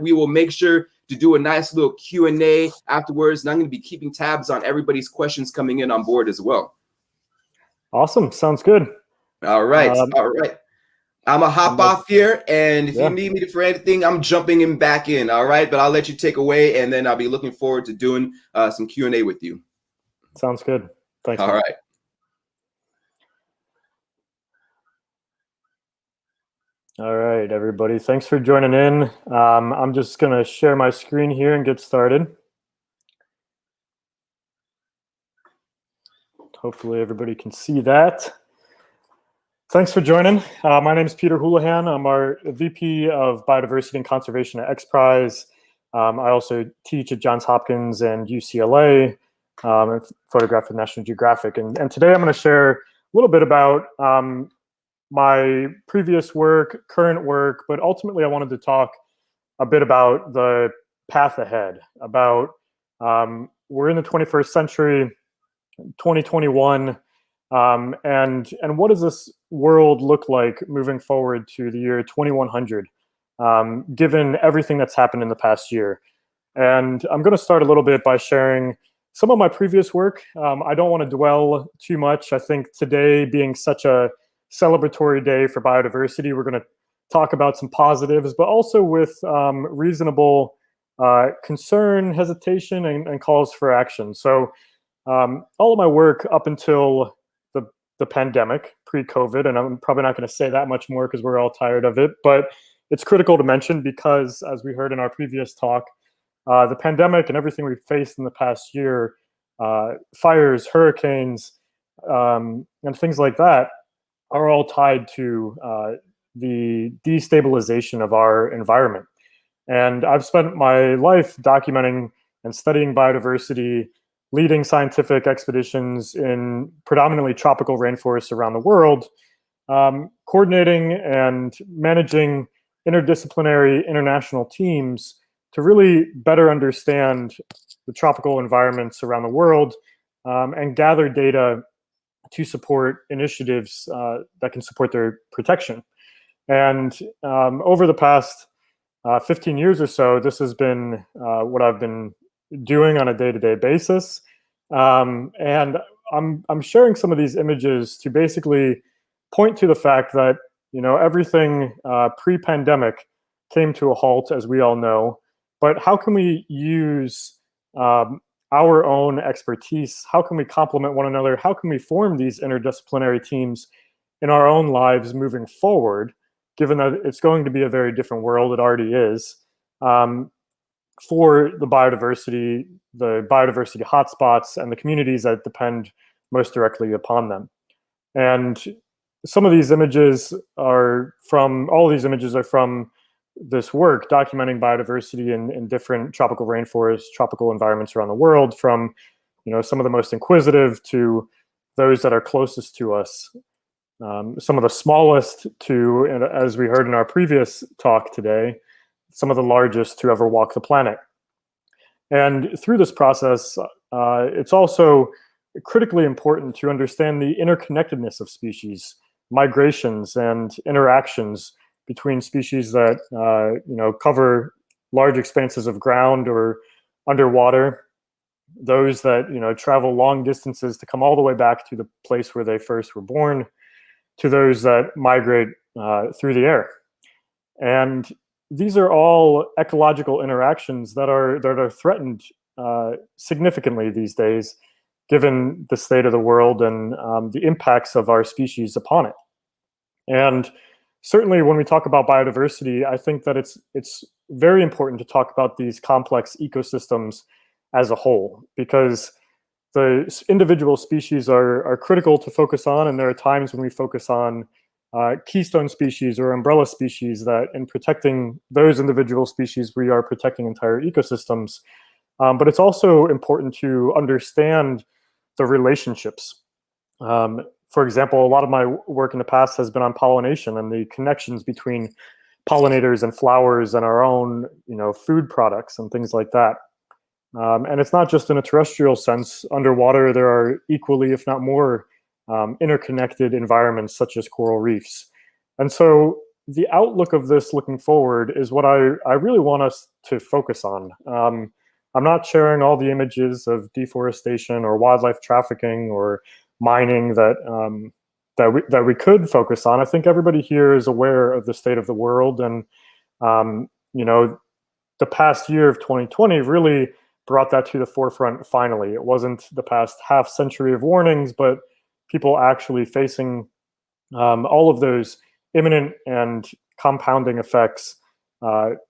We will make sure to do a nice little Q&A afterwards, and I'm going to be keeping tabs on everybody's questions coming in on board as well. Awesome. Sounds good. All right. All right. I'm going to hop off here, and if you need me for anything, I'm jumping in back in, all right? But I'll let you take away, and then I'll be looking forward to doing some Q&A with you. Sounds good. Thanks. All right. All right, everybody. Thanks for joining in. I'm just going to share my screen here and get started. Hopefully everybody can see that. Thanks for joining. My name is Peter Houlihan. I'm our VP of Biodiversity and Conservation at XPRIZE. I also teach at Johns Hopkins and UCLA, and photograph with National Geographic. And today I'm going to share a little bit about my previous work, current work, but ultimately I wanted to talk a bit about the path ahead, about we're in the 21st century, 2021, and what does this world look like moving forward to the year 2100, given everything that's happened in the past year. And I'm going to start a little bit by sharing some of my previous work. I don't want to dwell too much. I think today being such a celebratory day for biodiversity, we're going to talk about some positives, but also with reasonable concern, hesitation, and calls for action. So all of my work up until the pandemic, pre-COVID, and I'm probably not going to say that much more because we're all tired of it, but it's critical to mention because, as we heard in our previous talk, the pandemic and everything we've faced in the past year, fires, hurricanes, and things like that, are all tied to the destabilization of our environment. And I've spent my life documenting and studying biodiversity, leading scientific expeditions in predominantly tropical rainforests around the world, coordinating and managing interdisciplinary international teams to really better understand the tropical environments around the world and gather data to support initiatives that can support their protection. And over the past 15 years or so, this has been what I've been doing on a day-to-day basis. And I'm sharing some of these images to basically point to the fact that, you know, everything pre-pandemic came to a halt, as we all know. But how can we use our own expertise? How can we complement one another? How can we form these interdisciplinary teams in our own lives moving forward, given that it's going to be a very different world, it already is, for the biodiversity hotspots and the communities that depend most directly upon them. And some of these images are from, all of these images are from this work documenting biodiversity in different tropical rainforests, tropical environments around the world, from, you know, some of the most inquisitive to those that are closest to us, some of the smallest to, and as we heard in our previous talk today, some of the largest to ever walk the planet. And through this process, it's also critically important to understand the interconnectedness of species, migrations, and interactions between species that you know, cover large expanses of ground or underwater, those that, you know, travel long distances to come all the way back to the place where they first were born, to those that migrate through the air. And these are all ecological interactions that are threatened significantly these days, given the state of the world and the impacts of our species upon it. And certainly when we talk about biodiversity, I think that it's very important to talk about these complex ecosystems as a whole, because the individual species are critical to focus on, and there are times when we focus on keystone species or umbrella species that, in protecting those individual species, we are protecting entire ecosystems. But it's also important to understand the relationships. For example, a lot of my work in the past has been on pollination and the connections between pollinators and flowers and our own, you know, food products and things like that. And it's not just in a terrestrial sense. Underwater, there are equally, if not more, interconnected environments such as coral reefs. And so the outlook of this looking forward is what I really want us to focus on. I'm not sharing all the images of deforestation or wildlife trafficking or mining that we could focus on. I think everybody here is aware of the state of the world, and you know, the past year of 2020 really brought that to the forefront. Finally, it wasn't the past half century of warnings, but people actually facing all of those imminent and compounding effects,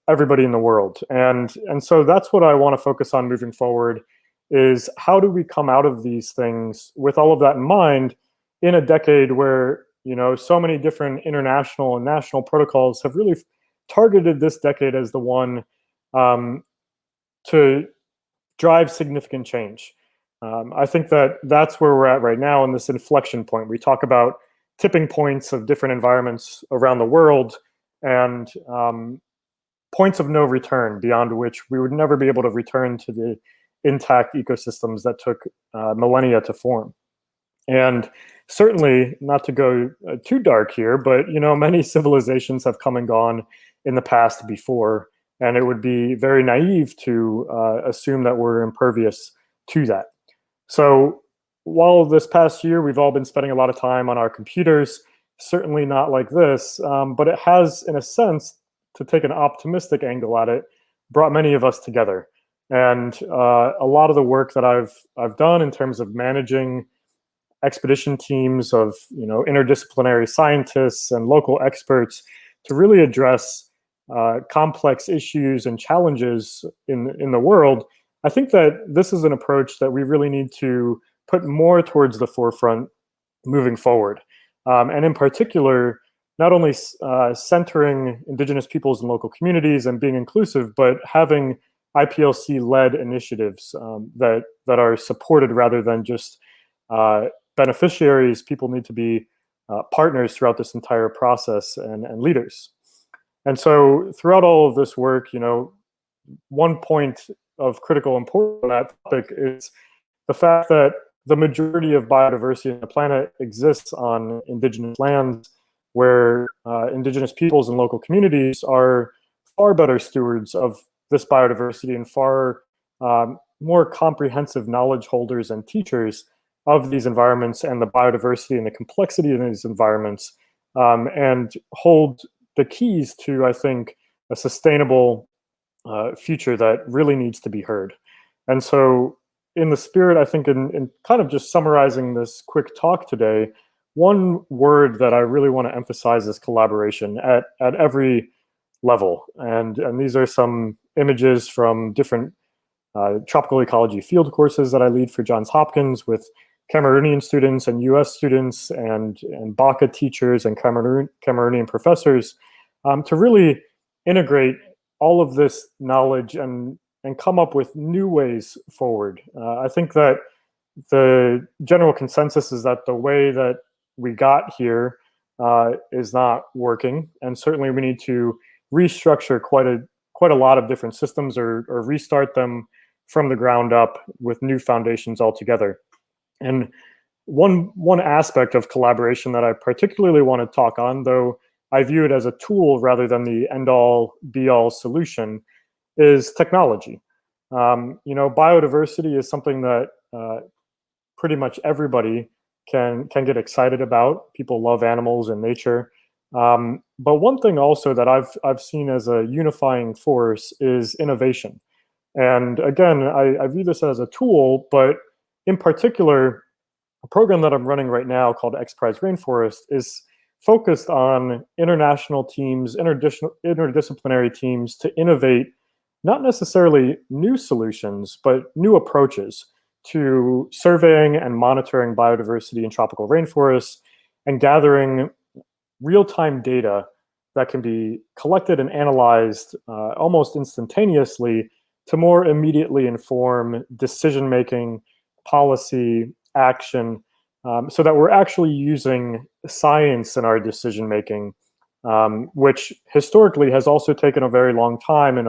everybody in the world. And so that's what I want to focus on moving forward, is how do we come out of these things with all of that in mind in a decade where, you know, so many different international and national protocols have really targeted this decade as the one to drive significant change. I think that that's where we're at right now in this inflection point. We talk about tipping points of different environments around the world, and points of no return beyond which we would never be able to return to the intact ecosystems that took millennia to form. And certainly, not to go too dark here, but you know, many civilizations have come and gone in the past before, and it would be very naive to assume that we're impervious to that. So while this past year we've all been spending a lot of time on our computers, certainly not like this, but it has, in a sense, to take an optimistic angle at it, brought many of us together. And a lot of the work that I've done in terms of managing expedition teams of, you know, interdisciplinary scientists and local experts to really address complex issues and challenges in the world, I think that this is an approach that we really need to put more towards the forefront moving forward. And in particular, not only centering Indigenous peoples and local communities and being inclusive, but having IPLC-led initiatives that are supported rather than just beneficiaries. People need to be partners throughout this entire process, and leaders. And so throughout all of this work, you know, one point of critical importance on that topic is the fact that the majority of biodiversity on the planet exists on Indigenous lands, where Indigenous peoples and local communities are far better stewards of this biodiversity and far more comprehensive knowledge holders and teachers of these environments and the biodiversity and the complexity of these environments, and hold the keys to, I think, a sustainable future that really needs to be heard. And so in the spirit, I think, in kind of just summarizing this quick talk today, one word that I really want to emphasize is collaboration at every level. And these are some images from different tropical ecology field courses that I lead for Johns Hopkins with Cameroonian students and US students and Baka teachers and Cameroonian professors, to really integrate all of this knowledge and come up with new ways forward. I think that the general consensus is that the way that we got here is not working, and certainly we need to restructure quite a lot of different systems, or restart them from the ground up with new foundations altogether. And one aspect of collaboration that I particularly want to talk on, though I view it as a tool rather than the end-all, be-all solution, is technology. You know, biodiversity is something that pretty much everybody can get excited about. People love animals and nature. But one thing also that I've seen as a unifying force is innovation. And again, I view this as a tool, but in particular, a program that I'm running right now called XPRIZE Rainforest is focused on international teams, interdisciplinary teams to innovate not necessarily new solutions, but new approaches to surveying and monitoring biodiversity in tropical rainforests and gathering real-time data that can be collected and analyzed almost instantaneously to more immediately inform decision-making, policy, action, so that we're actually using science in our decision-making, which historically has also taken a very long time in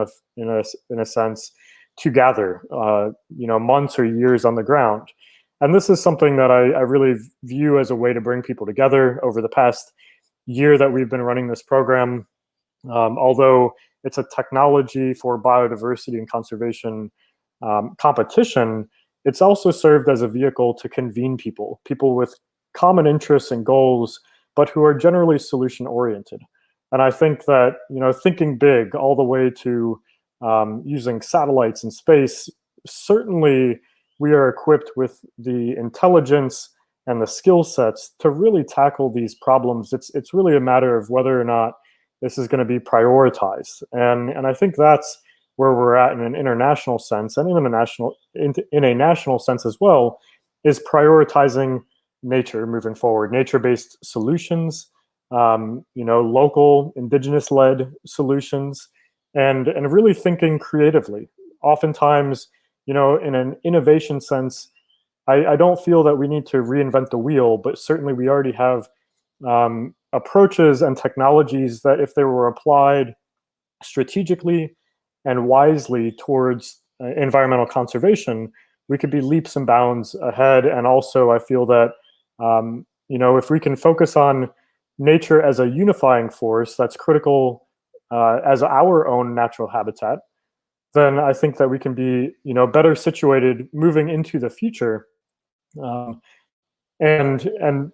a sense to gather, you know, months or years on the ground. And this is something that I really view as a way to bring people together over the past year that we've been running this program. Although it's a technology for biodiversity and conservation competition, it's also served as a vehicle to convene people with common interests and goals, but who are generally solution oriented. And I think that, thinking big all the way to using satellites in space, certainly we are equipped with the intelligence and the skill sets to really tackle these problems. It's really a matter of whether or not this is going to be prioritized. And I think that's where we're at in an international sense, and in a national sense as well, is prioritizing nature moving forward, nature-based solutions, local indigenous-led solutions, and really thinking creatively. Oftentimes, in an innovation sense, I don't feel that we need to reinvent the wheel, but certainly we already have approaches and technologies that, if they were applied strategically and wisely towards environmental conservation, we could be leaps and bounds ahead. And also, I feel that if we can focus on nature as a unifying force that's critical as our own natural habitat, then I think that we can be better situated moving into the future. And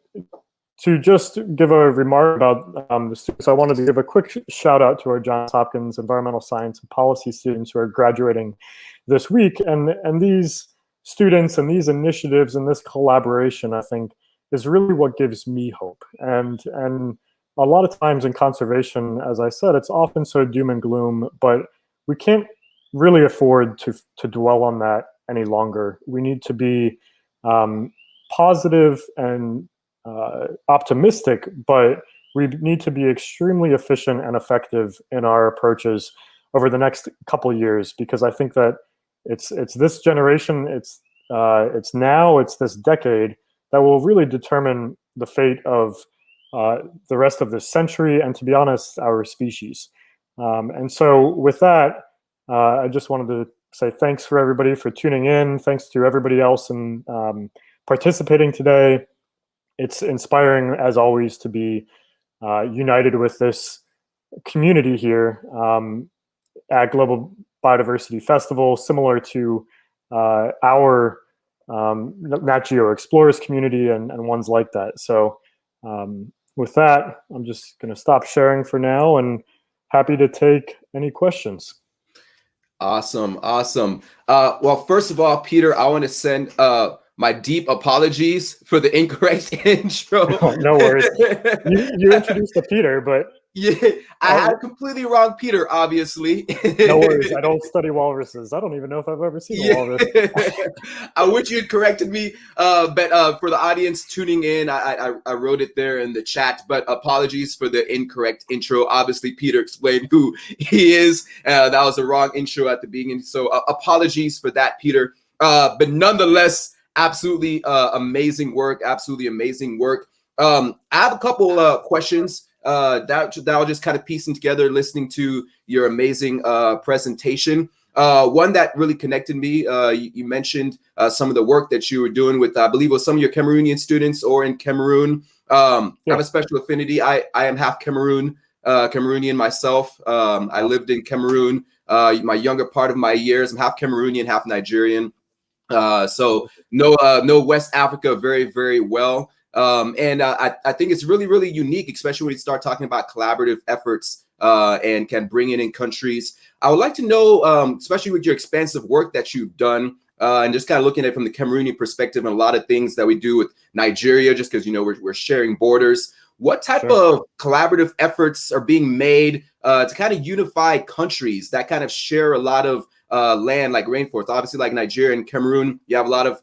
to just give a remark about the students, I wanted to give a quick shout out to our Johns Hopkins environmental science and policy students who are graduating this week. And these students and these initiatives and this collaboration, I think, is really what gives me hope. And a lot of times in conservation, as I said, it's often so doom and gloom, but we can't really afford to dwell on that any longer. We need to be positive and optimistic, but we need to be extremely efficient and effective in our approaches over the next couple of years, because I think that it's this generation, it's this decade that will really determine the fate of the rest of this century, and, to be honest, our species. And so with that, I just wanted to say thanks for everybody for tuning in. Thanks to everybody else and participating today. It's inspiring, as always, to be united with this community here at Global Biodiversity Festival, similar to our Nat Geo Explorers community and ones like that. So with that, I'm just going to stop sharing for now and happy to take any questions. Awesome. Well, first of all, Peter, I want to send my deep apologies for the incorrect intro. Oh, no worries. You introduced the Peter, but yeah, I had completely wrong Peter, obviously. No worries. I don't study walruses. I don't even know if I've ever seen a walrus. I wish you had corrected me, but for the audience tuning in, I wrote it there in the chat, but apologies for the incorrect intro. Obviously, Peter explained who he is. That was the wrong intro at the beginning, so apologies for that, Peter. But nonetheless, absolutely amazing work. I have a couple questions that I'll just kind of piecing together listening to your amazing presentation. One that really connected me, you mentioned some of the work that you were doing with, I believe it was some of your Cameroonian students or in Cameroon. I have a special affinity. I am half Cameroonian myself. I lived in Cameroon my younger part of my years. I'm half Cameroonian, half Nigerian. So know West Africa very, very well. And I think it's really, really unique, especially when you start talking about collaborative efforts and can bring it in countries. I would like to know, especially with your expansive work that you've done, and just kind of looking at it from the Cameroonian perspective and a lot of things that we do with Nigeria, just because, we're sharing borders. What type of collaborative efforts are being made to kind of unify countries that kind of share a lot of land, like rainforest? Obviously, like Nigeria and Cameroon, you have a lot of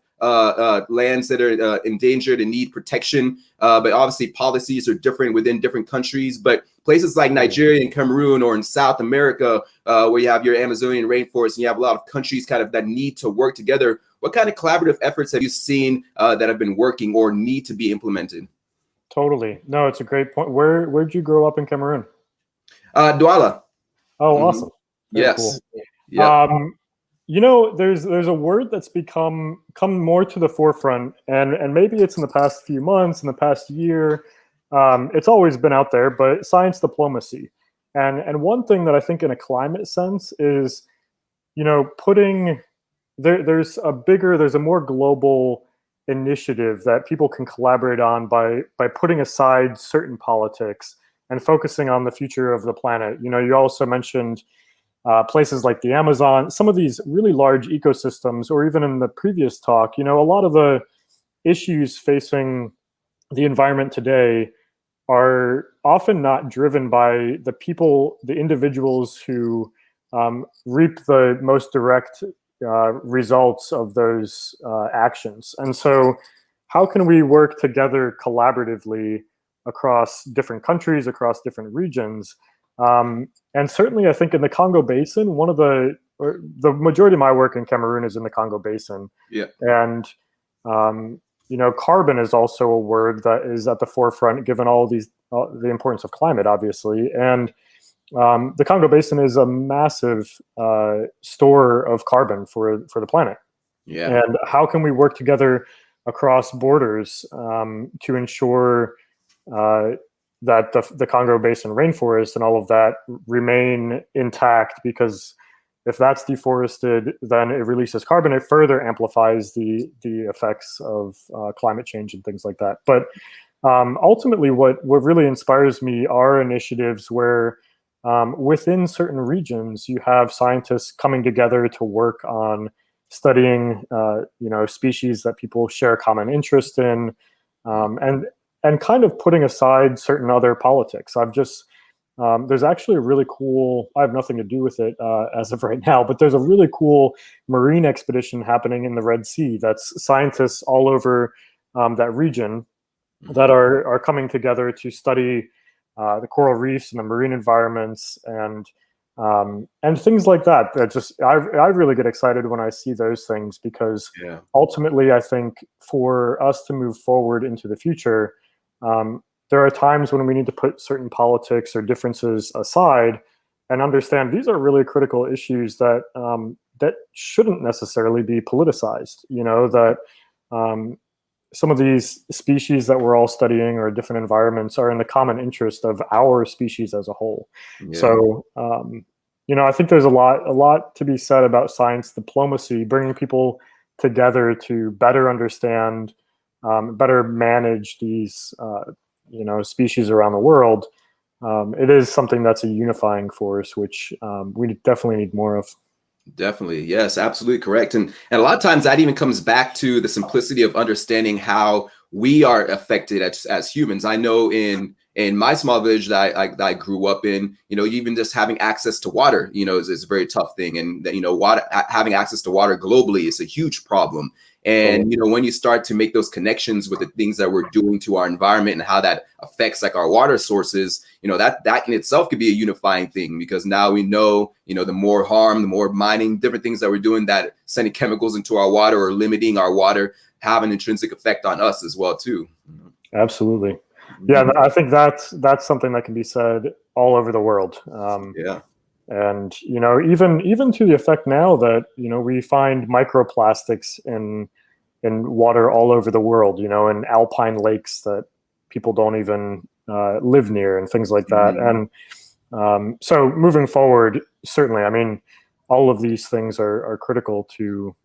lands that are endangered and need protection, but obviously policies are different within different countries. But places like Nigeria and Cameroon, or in South America, where you have your Amazonian rainforest and you have a lot of countries kind of that need to work together, what kind of collaborative efforts have you seen that have been working or need to be implemented? Totally. No, it's a great point. Where'd you grow up in Cameroon? Douala. Oh, awesome. Very yes. Cool. Yeah. There's a word that's come more to the forefront, and maybe it's in the past few months, in the past year. It's always been out there, but science diplomacy. And one thing that I think in a climate sense is, putting there's a more global initiative that people can collaborate on by putting aside certain politics and focusing on the future of the planet. You also mentioned places like the Amazon, some of these really large ecosystems, or even in the previous talk, a lot of the issues facing the environment today are often not driven by the people, the individuals who reap the most direct results of those actions. And so, how can we work together collaboratively across different countries, across different regions? And certainly, I think in the Congo Basin, the majority of my work in Cameroon is in the Congo Basin. Yeah. And carbon is also a word that is at the forefront, given all these the importance of climate, obviously. And the Congo Basin is a massive store of carbon for the planet. Yeah. And how can we work together across borders to ensure that the Congo Basin rainforest and all of that remain intact? Because if that's deforested, then it releases carbon. It further amplifies the effects of climate change and things like that. But ultimately, what really inspires me are initiatives where within certain regions, you have scientists coming together to work on studying, species that people share a common interest in, and kind of putting aside certain other politics. There's actually a really cool, I have nothing to do with it as of right now, but there's a really cool marine expedition happening in the Red Sea that's scientists all over that region that are coming together to study the coral reefs and the marine environments and things like that. I really get excited when I see those things, because ultimately I think for us to move forward into the future, there are times when we need to put certain politics or differences aside and understand these are really critical issues that shouldn't necessarily be politicized. That some of these species that we're all studying or different environments are in the common interest of our species as a whole. Yeah. So, I think there's a lot to be said about science diplomacy, bringing people together to better understand, better manage these, species around the world. It is something that's a unifying force, which we definitely need more of. Definitely. Yes, absolutely correct. And a lot of times that even comes back to the simplicity of understanding how we are affected as humans. I know in my small village that I grew up in, even just having access to water, is a very tough thing. And, having access to water globally is a huge problem. And, when you start to make those connections with the things that we're doing to our environment and how that affects like our water sources, that in itself could be a unifying thing, because now we know, the more harm, the more mining, different things that we're doing that sending chemicals into our water or limiting our water have an intrinsic effect on us as well, too. Absolutely. Yeah, I think that's something that can be said all over the world. And even to the effect now that we find microplastics in water all over the world, in alpine lakes that people don't even live near and things like that. And so moving forward, certainly, I mean, all of these things are critical to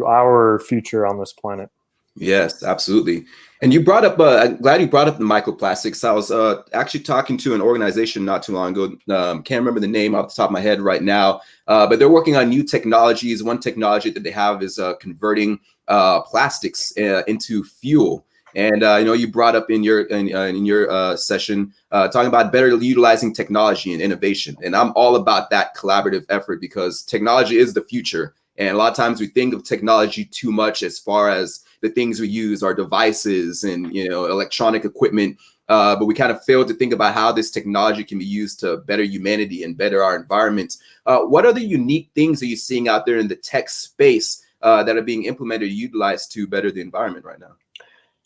our future on this planet. Yes, absolutely. And you brought up, I'm glad you brought up the microplastics. I was actually talking to an organization not too long ago. Can't remember the name off the top of my head right now, but they're working on new technologies. One technology that they have is converting plastics into fuel. And you brought up in your session talking about better utilizing technology and innovation. And I'm all about that collaborative effort, because technology is the future. And a lot of times we think of technology too much as far as the things we use, our devices and electronic equipment, but we kind of fail to think about how this technology can be used to better humanity and better our environment. What are the unique things that you're seeing out there in the tech space that are being implemented or utilized to better the environment right now?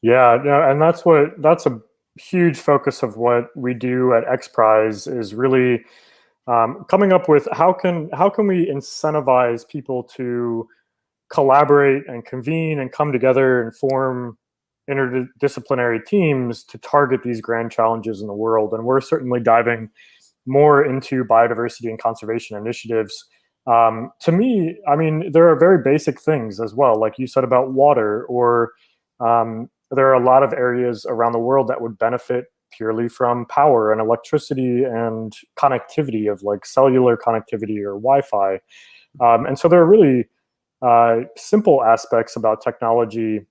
Yeah, and that's a huge focus of what we do at XPRIZE, is really coming up with how can we incentivize people to collaborate and convene and come together and form interdisciplinary teams to target these grand challenges in the world. And we're certainly diving more into biodiversity and conservation initiatives. To me, I mean, there are very basic things as well, like you said about water, or there are a lot of areas around the world that would benefit purely from power and electricity and connectivity of like cellular connectivity or Wi-Fi. And so there are really simple aspects about technology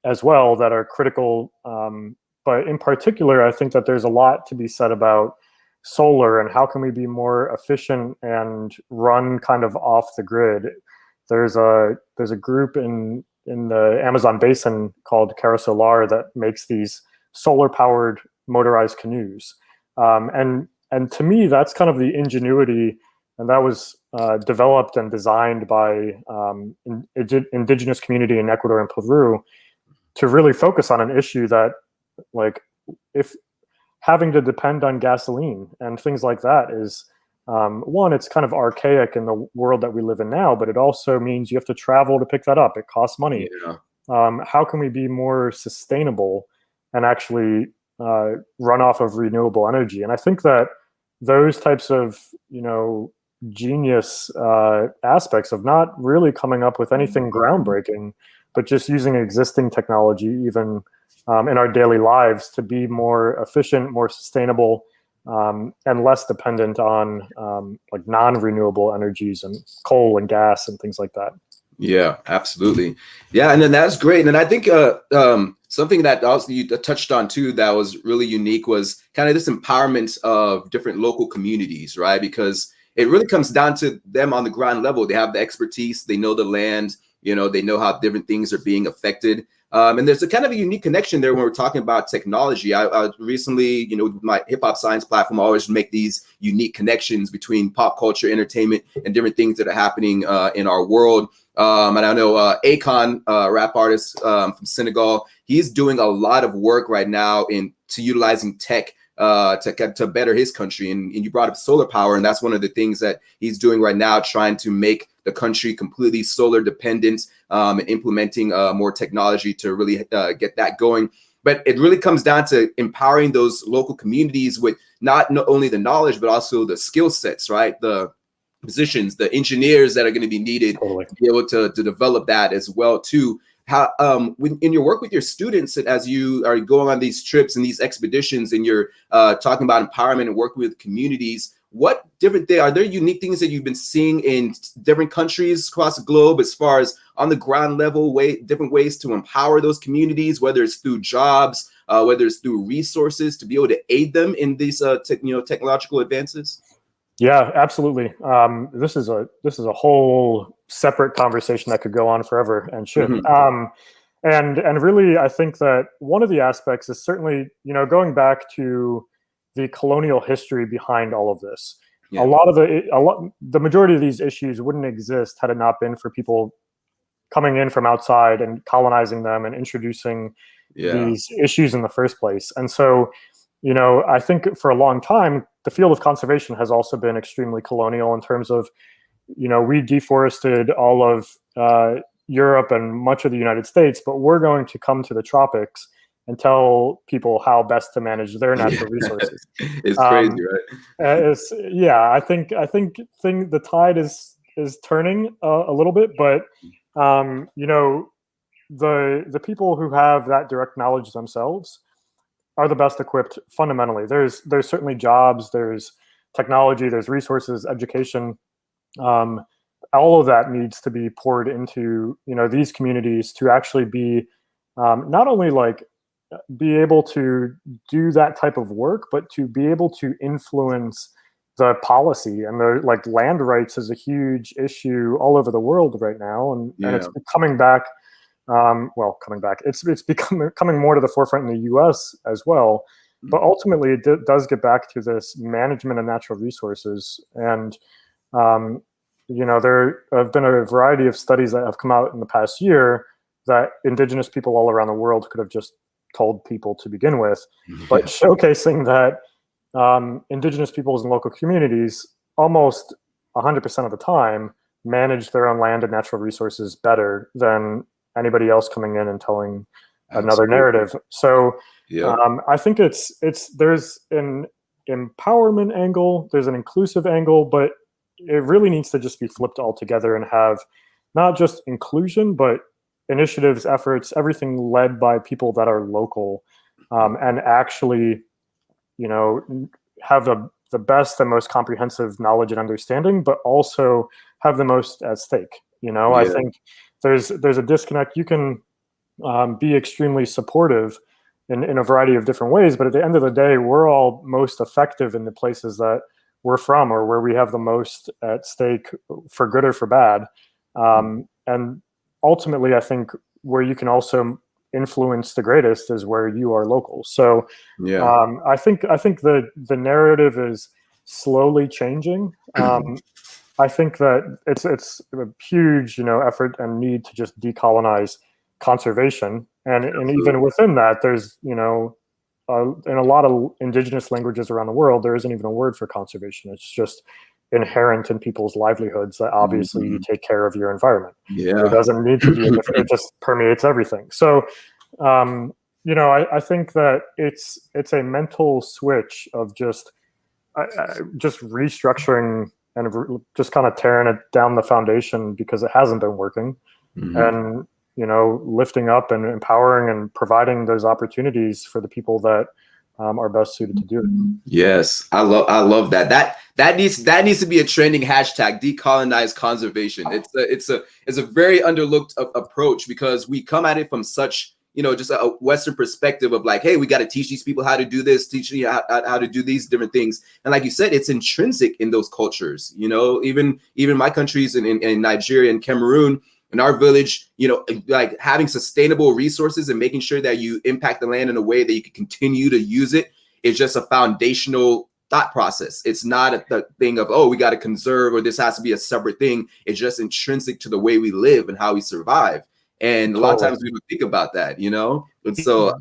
as well that are critical. But in particular, I think that there's a lot to be said about solar and how can we be more efficient and run kind of off the grid. There's a group in the Amazon basin called Cara Solar that makes these solar powered motorized canoes. And to me, that's kind of the ingenuity, and that was developed and designed by indigenous community in Ecuador and Peru to really focus on an issue that, like, if having to depend on gasoline and things like that is one, it's kind of archaic in the world that we live in now, but it also means you have to travel to pick that up. It costs money. Yeah. How can we be more sustainable and actually run off of renewable energy? And I think that those types of, genius aspects of not really coming up with anything groundbreaking, but just using existing technology, even in our daily lives, to be more efficient, more sustainable, and less dependent on like non-renewable energies and coal and gas and things like that. Yeah, absolutely. Yeah, and then that's great. And then I think something that also you touched on too that was really unique was kind of this empowerment of different local communities, right? Because it really comes down to them on the ground level. They have the expertise, they know the land, they know how different things are being affected. And there's a kind of a unique connection there when we're talking about technology. I recently, with my hip hop science platform, I always make these unique connections between pop culture, entertainment, and different things that are happening in our world. And I know Akon, rap artist from Senegal, he's doing a lot of work right now to utilizing tech to better his country. And you brought up solar power, and that's one of the things that he's doing right now, trying to make the country completely solar dependent and implementing more technology to really get that going. But it really comes down to empowering those local communities with not only the knowledge, but also the skill sets, right? The positions, the engineers that are going to be needed Totally. to be able to develop that as well too. How in your work with your students, as you are going on these trips and these expeditions, and you're talking about empowerment and working with communities, what different are there unique things that you've been seeing in different countries across the globe as far as on the ground level, different ways to empower those communities, whether it's through jobs, whether it's through resources, to be able to aid them in these technological advances? Yeah, absolutely. This is a whole separate conversation that could go on forever and should. Mm-hmm. And really, I think that one of the aspects is certainly, going back to the colonial history behind all of this. Yeah. The majority of these issues wouldn't exist had it not been for people coming in from outside and colonizing them and introducing these issues in the first place. And so, I think for a long time, the field of conservation has also been extremely colonial in terms of, we deforested all of Europe and much of the United States, but we're going to come to the tropics and tell people how best to manage their natural resources. It's crazy, right? I think the tide is turning a little bit, but the people who have that direct knowledge themselves are the best equipped fundamentally. There's certainly jobs, there's technology, there's resources, education. All of that needs to be poured into, these communities to actually be not only like be able to do that type of work, but to be able to influence the policy. And the like land rights is a huge issue all over the world right now. And it's coming back. It's coming more to the forefront in the U.S. as well. But ultimately, it does get back to this management of natural resources. And, there have been a variety of studies that have come out in the past year that indigenous people all around the world could have just told people to begin with, but showcasing that indigenous peoples and local communities almost 100% of the time manage their own land and natural resources better than anybody else coming in and telling another narrative. So I think there's an empowerment angle, there's an inclusive angle, but it really needs to just be flipped altogether and have not just inclusion, but initiatives, efforts, everything led by people that are local, and actually, have the best and most comprehensive knowledge and understanding, but also have the most at stake. I think there's a disconnect. You can be extremely supportive in a variety of different ways, but at the end of the day, we're all most effective in the places that we're from or where we have the most at stake, for good or for bad. And ultimately, I think where you can also influence the greatest is where you are local. So I think the narrative is slowly changing. I think that it's a huge effort and need to just decolonize conservation, and even within that, there's in a lot of indigenous languages around the world, there isn't even a word for conservation. It's just inherent in people's livelihoods that obviously you take care of your environment. There doesn't need to be it just permeates everything. So I think that it's a mental switch of just restructuring and just kind of tearing it down the foundation because it hasn't been working, and lifting up and empowering and providing those opportunities for the people that are best suited to do it. Yes, I love that. That needs to be a trending hashtag, decolonize conservation. It's a very underlooked approach, because we come at it from such just a Western perspective of like, hey, we got to teach these people how to do this, teach you how to do these different things. And like you said, it's intrinsic in those cultures. Even my countries in Nigeria and Cameroon, in our village, like having sustainable resources and making sure that you impact the land in a way that you can continue to use it is just a foundational thought process. It's not a thing of, oh, we got to conserve or this has to be a separate thing. It's just intrinsic to the way we live and how we survive. And a lot of times we don't think about that, And so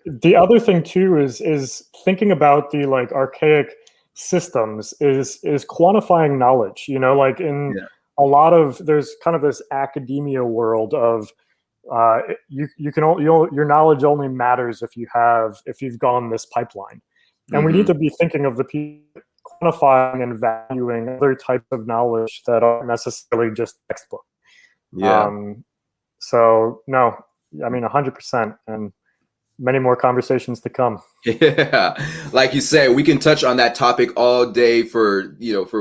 the other thing too is thinking about the like archaic systems is quantifying knowledge. Like in a lot of, there's kind of this academia world of your knowledge only matters if you've gone this pipeline, and we need to be thinking of the people quantifying and valuing other types of knowledge that aren't necessarily just textbook. So no, I mean 100%, and many more conversations to come. Yeah, like you said, we can touch on that topic all day for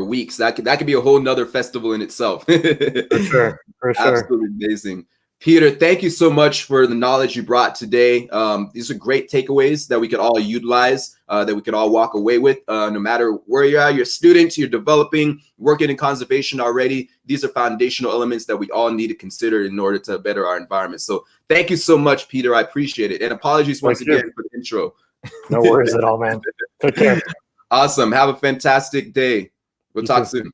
weeks. That could be a whole nother festival in itself. For sure. Absolutely amazing. Peter, thank you so much for the knowledge you brought today. These are great takeaways that we could all utilize, that we could all walk away with, no matter where you are, you're students, you're developing, working in conservation already. These are foundational elements that we all need to consider in order to better our environment. So thank you so much, Peter. I appreciate it. And apologies once again for the intro. No worries at all, man. Take care. Awesome. Have a fantastic day. We'll talk soon.